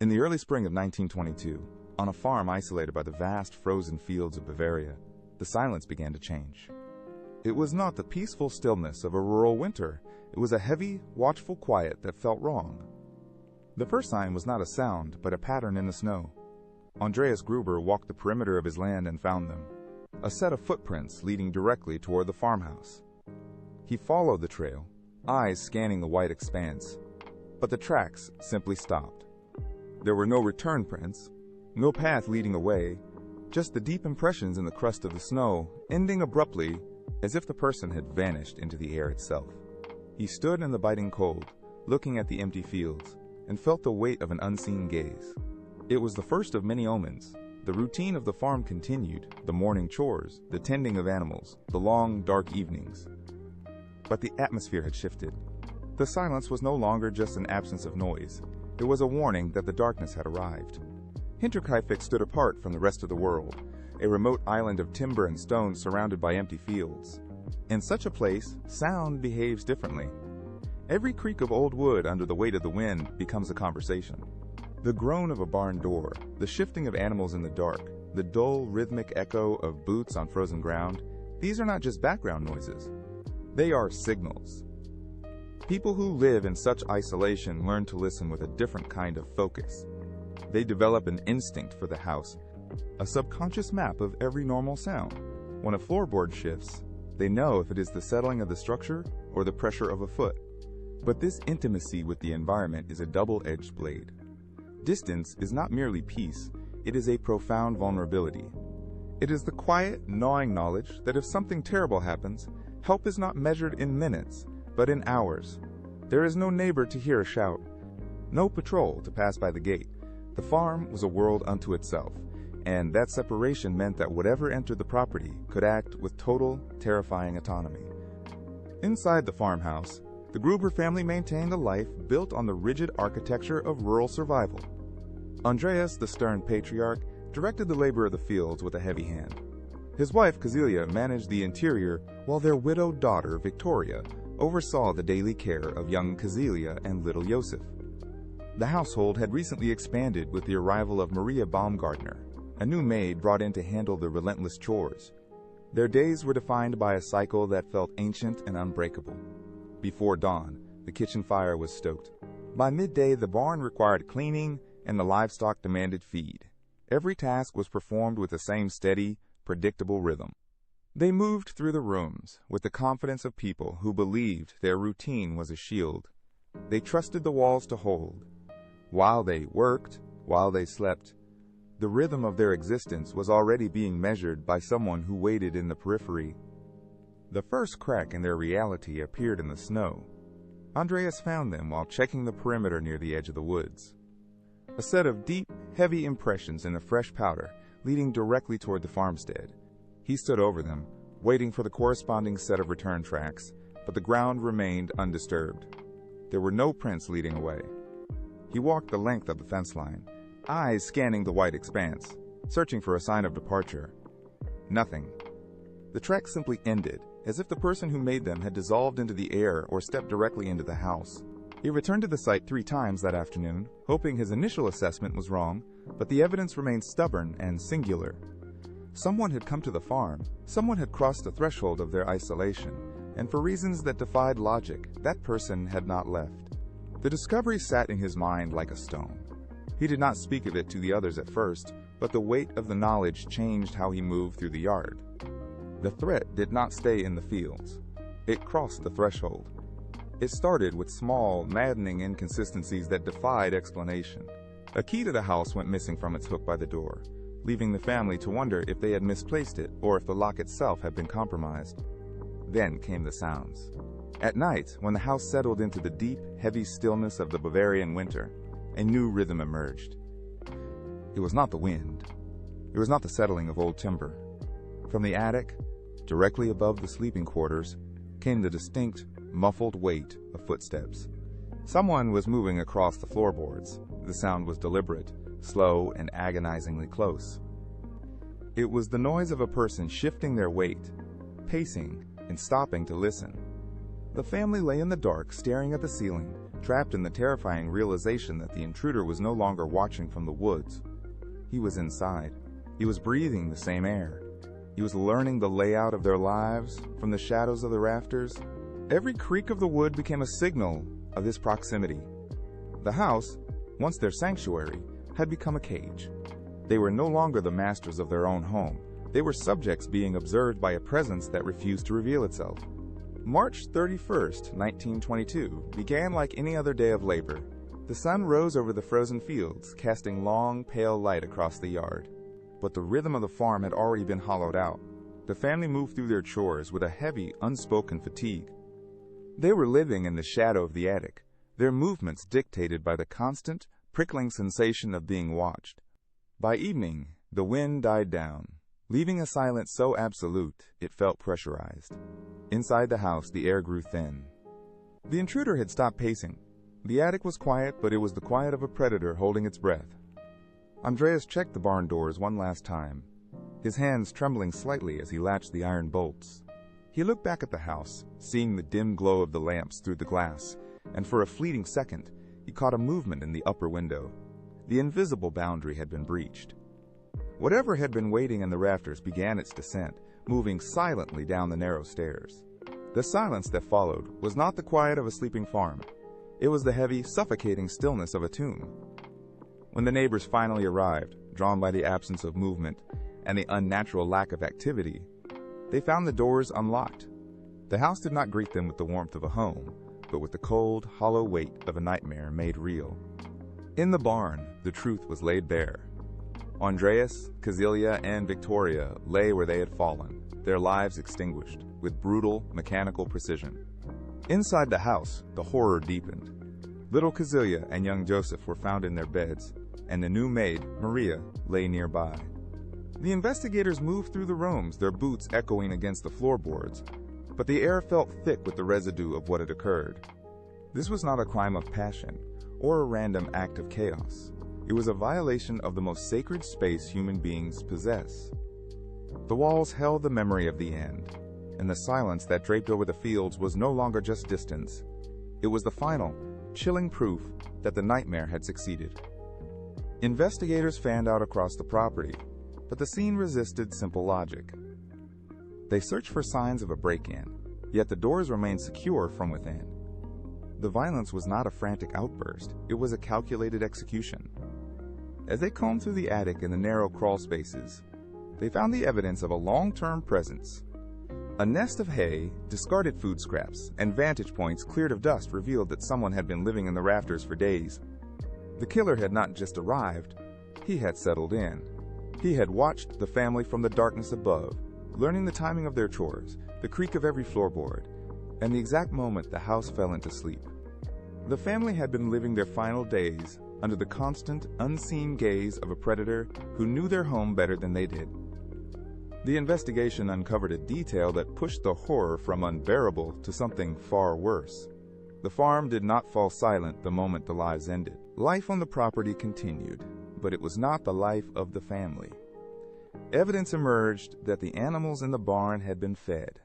In the early spring of 1922, on a farm isolated by the vast frozen fields of Bavaria, the silence began to change. It was not the peaceful stillness of a rural winter. It was a heavy, watchful quiet that felt wrong. The first sign was not a sound, but a pattern in the snow. Andreas Gruber walked the perimeter of his land and found them, a set of footprints leading directly toward the farmhouse. He followed the trail, eyes scanning the white expanse, but the tracks simply stopped. There were no return prints, no path leading away, just the deep impressions in the crust of the snow, ending abruptly as if the person had vanished into the air itself. He stood in the biting cold, looking at the empty fields, and felt the weight of an unseen gaze. It was the first of many omens. The routine of the farm continued, the morning chores, the tending of animals, the long, dark evenings. But the atmosphere had shifted. The silence was no longer just an absence of noise. It was a warning that the darkness had arrived. Hinterkaifeck stood apart from the rest of the world, a remote island of timber and stone surrounded by empty fields. In such a place, sound behaves differently. Every creak of old wood under the weight of the wind becomes a conversation. The groan of a barn door, the shifting of animals in the dark, the dull, rhythmic echo of boots on frozen ground, these are not just background noises. They are signals. People who live in such isolation learn to listen with a different kind of focus. They develop an instinct for the house, a subconscious map of every normal sound. When a floorboard shifts, they know if it is the settling of the structure or the pressure of a foot. But this intimacy with the environment is a double-edged blade. Distance is not merely peace, it is a profound vulnerability. It is the quiet, gnawing knowledge that if something terrible happens, help is not measured in minutes, but in hours. There is no neighbor to hear a shout, no patrol to pass by the gate. The farm was a world unto itself, and that separation meant that whatever entered the property could act with total, terrifying autonomy. Inside the farmhouse, the Gruber family maintained a life built on the rigid architecture of rural survival. Andreas, the stern patriarch, directed the labor of the fields with a heavy hand. His wife, Kazilia, managed the interior, while their widowed daughter, Victoria, oversaw the daily care of young Kazilia and little Joseph. The household had recently expanded with the arrival of Maria Baumgartner, a new maid brought in to handle the relentless chores. Their days were defined by a cycle that felt ancient and unbreakable. Before dawn, the kitchen fire was stoked. By midday, the barn required cleaning and the livestock demanded feed. Every task was performed with the same steady, predictable rhythm. They moved through the rooms with the confidence of people who believed their routine was a shield. They trusted the walls to hold. While they worked, while they slept, the rhythm of their existence was already being measured by someone who waited in the periphery. The first crack in their reality appeared in the snow. Andreas found them while checking the perimeter near the edge of the woods. A set of deep, heavy impressions in the fresh powder leading directly toward the farmstead. He stood over them, waiting for the corresponding set of return tracks, but the ground remained undisturbed. There were no prints leading away. He walked the length of the fence line, eyes scanning the white expanse, searching for a sign of departure. Nothing. The tracks simply ended, as if the person who made them had dissolved into the air or stepped directly into the house. He returned to the site 3 times that afternoon, hoping his initial assessment was wrong, but the evidence remained stubborn and singular. Someone had come to the farm, someone had crossed the threshold of their isolation, and for reasons that defied logic, that person had not left. The discovery sat in his mind like a stone. He did not speak of it to the others at first, but the weight of the knowledge changed how he moved through the yard. The threat did not stay in the fields. It crossed the threshold. It started with small, maddening inconsistencies that defied explanation. A key to the house went missing from its hook by the door, leaving the family to wonder if they had misplaced it or if the lock itself had been compromised. Then came the sounds. At night, when the house settled into the deep, heavy stillness of the Bavarian winter, a new rhythm emerged. It was not the wind. It was not the settling of old timber. From the attic, directly above the sleeping quarters, came the distinct, muffled weight of footsteps. Someone was moving across the floorboards. The sound was deliberate, slow, and agonizingly close. It was the noise of a person shifting their weight, pacing, and stopping to listen. The family lay in the dark, staring at the ceiling, trapped in the terrifying realization that the intruder was no longer watching from the woods. He was inside. He was breathing the same air. He was learning the layout of their lives from the shadows of the rafters. Every creak of the wood became a signal of his proximity. The house, once their sanctuary, had become a cage. They were no longer the masters of their own home. They were subjects being observed by a presence that refused to reveal itself. March 31st, 1922, began like any other day of labor. The sun rose over the frozen fields, casting long, pale light across the yard. But the rhythm of the farm had already been hollowed out. The family moved through their chores with a heavy, unspoken fatigue. They were living in the shadow of the attic, their movements dictated by the constant, prickling sensation of being watched. By evening, the wind died down, leaving a silence so absolute it felt pressurized. Inside the house, the air grew thin. The intruder had stopped pacing. The attic was quiet, but it was the quiet of a predator holding its breath. Andreas checked the barn doors one last time, his hands trembling slightly as he latched the iron bolts. He looked back at the house, seeing the dim glow of the lamps through the glass, and for a fleeting second, he caught a movement in the upper window. The invisible boundary had been breached. Whatever had been waiting in the rafters began its descent, moving silently down the narrow stairs. The silence that followed was not the quiet of a sleeping farm. It was the heavy, suffocating stillness of a tomb. When the neighbors finally arrived, drawn by the absence of movement and the unnatural lack of activity, they found the doors unlocked. The house did not greet them with the warmth of a home, but with the cold, hollow weight of a nightmare made real. In the barn, the truth was laid bare. Andreas, Kazilia, and Victoria lay where they had fallen, their lives extinguished, with brutal, mechanical precision. Inside the house, the horror deepened. Little Kazilia and young Joseph were found in their beds, and the new maid, Maria, lay nearby. The investigators moved through the rooms, their boots echoing against the floorboards, but the air felt thick with the residue of what had occurred. This was not a crime of passion, or a random act of chaos. It was a violation of the most sacred space human beings possess. The walls held the memory of the end, and the silence that draped over the fields was no longer just distance. It was the final, chilling proof that the nightmare had succeeded. Investigators fanned out across the property, but the scene resisted simple logic. They searched for signs of a break-in, yet the doors remained secure from within. The violence was not a frantic outburst, it was a calculated execution. As they combed through the attic and the narrow crawl spaces, they found the evidence of a long-term presence. A nest of hay, discarded food scraps, and vantage points cleared of dust revealed that someone had been living in the rafters for days. The killer had not just arrived, he had settled in. He had watched the family from the darkness above, learning the timing of their chores, the creak of every floorboard, and the exact moment the house fell into sleep. The family had been living their final days under the constant, unseen gaze of a predator who knew their home better than they did. The investigation uncovered a detail that pushed the horror from unbearable to something far worse. The farm did not fall silent the moment the lives ended. Life on the property continued, but it was not the life of the family. Evidence emerged that the animals in the barn had been fed.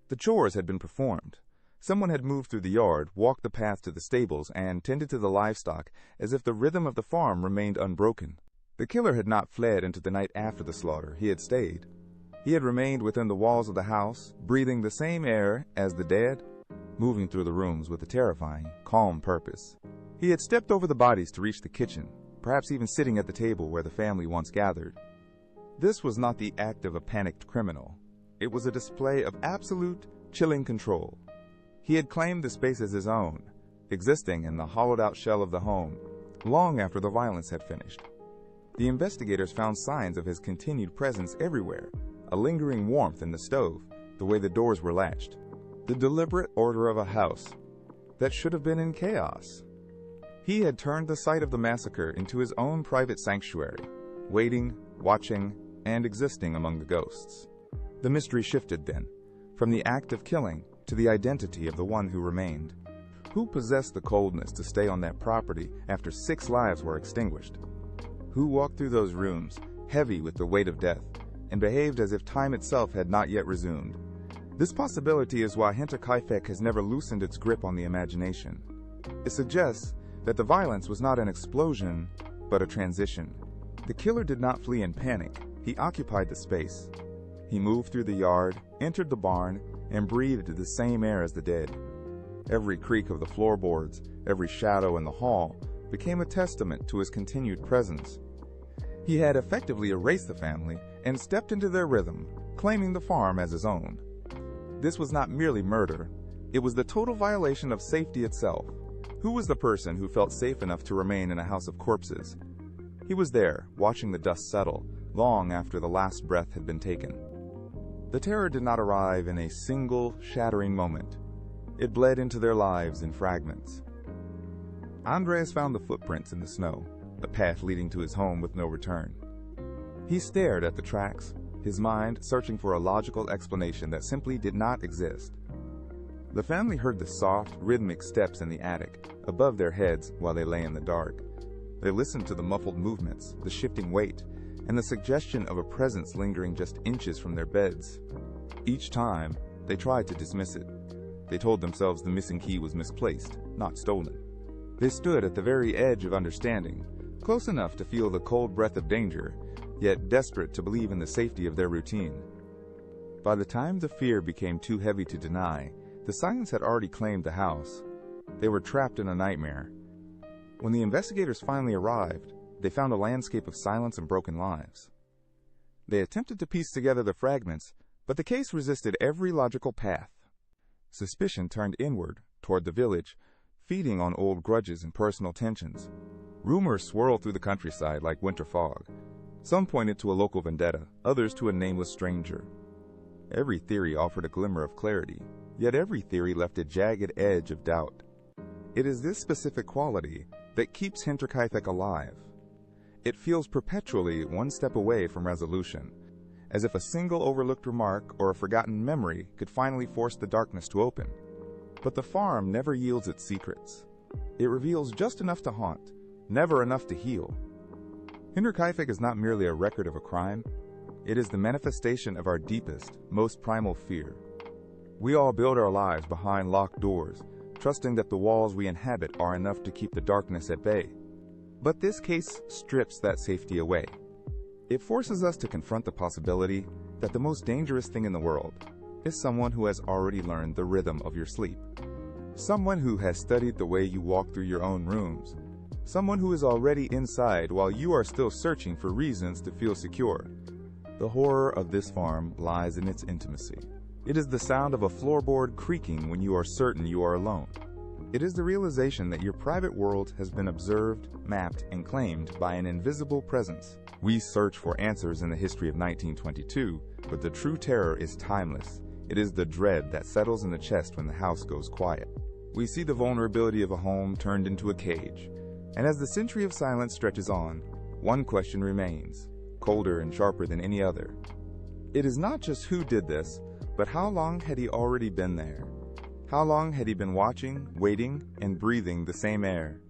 The chores had been performed. Someone had moved through the yard, walked the path to the stables, and tended to the livestock as if the rhythm of the farm remained unbroken. The killer had not fled into the night after the slaughter. He had stayed. He had remained within the walls of the house, breathing the same air as the dead, moving through the rooms with a terrifying, calm purpose. He had stepped over the bodies to reach the kitchen, perhaps even sitting at the table where the family once gathered. This was not the act of a panicked criminal. It was a display of absolute, chilling control. He had claimed the space as his own, existing in the hollowed-out shell of the home, long after the violence had finished. The investigators found signs of his continued presence everywhere, a lingering warmth in the stove, the way the doors were latched, the deliberate order of a house that should have been in chaos. He had turned the site of the massacre into his own private sanctuary, waiting, watching, and existing among the ghosts. The mystery shifted then, from the act of killing to the identity of the one who remained. Who possessed the coldness to stay on that property after 6 lives were extinguished? Who walked through those rooms, heavy with the weight of death, and behaved as if time itself had not yet resumed? This possibility is why Hinterkaifeck has never loosened its grip on the imagination. It suggests that the violence was not an explosion, but a transition. The killer did not flee in panic. He occupied the space. He moved through the yard, entered the barn, and breathed the same air as the dead. Every creak of the floorboards, every shadow in the hall, became a testament to his continued presence. He had effectively erased the family and stepped into their rhythm, claiming the farm as his own. This was not merely murder. It was the total violation of safety itself. Who was the person who felt safe enough to remain in a house of corpses? He was there, watching the dust settle, long after the last breath had been taken. The terror did not arrive in a single, shattering moment. It bled into their lives in fragments. Andreas found the footprints in the snow, a path leading to his home with no return. He stared at the tracks, his mind searching for a logical explanation that simply did not exist. The family heard the soft, rhythmic steps in the attic, above their heads while they lay in the dark. They listened to the muffled movements, the shifting weight, and the suggestion of a presence lingering just inches from their beds. Each time, they tried to dismiss it. They told themselves the missing key was misplaced, not stolen. They stood at the very edge of understanding, close enough to feel the cold breath of danger, yet desperate to believe in the safety of their routine. By the time the fear became too heavy to deny, the silence had already claimed the house. They were trapped in a nightmare. When the investigators finally arrived, they found a landscape of silence and broken lives. They attempted to piece together the fragments, but the case resisted every logical path. Suspicion turned inward, toward the village, feeding on old grudges and personal tensions. Rumors swirled through the countryside like winter fog. Some pointed to a local vendetta, others to a nameless stranger. Every theory offered a glimmer of clarity, yet every theory left a jagged edge of doubt. It is this specific quality that keeps Hinterkaifeck alive. It feels perpetually one step away from resolution, as if a single overlooked remark or a forgotten memory could finally force the darkness to open. But the farm never yields its secrets. It reveals just enough to haunt, never enough to heal. Hinterkaifeck is not merely a record of a crime. It is the manifestation of our deepest, most primal fear. We all build our lives behind locked doors, trusting that the walls we inhabit are enough to keep the darkness at bay. But this case strips that safety away. It forces us to confront the possibility that the most dangerous thing in the world is someone who has already learned the rhythm of your sleep. Someone who has studied the way you walk through your own rooms. Someone who is already inside while you are still searching for reasons to feel secure. The horror of this farm lies in its intimacy. It is the sound of a floorboard creaking when you are certain you are alone. It is the realization that your private world has been observed, mapped, and claimed by an invisible presence. We search for answers in the history of 1922, but the true terror is timeless. It is the dread that settles in the chest when the house goes quiet. We see the vulnerability of a home turned into a cage. And as the century of silence stretches on, one question remains, colder and sharper than any other. It is not just who did this, but how long had he already been there? How long had he been watching, waiting, and breathing the same air?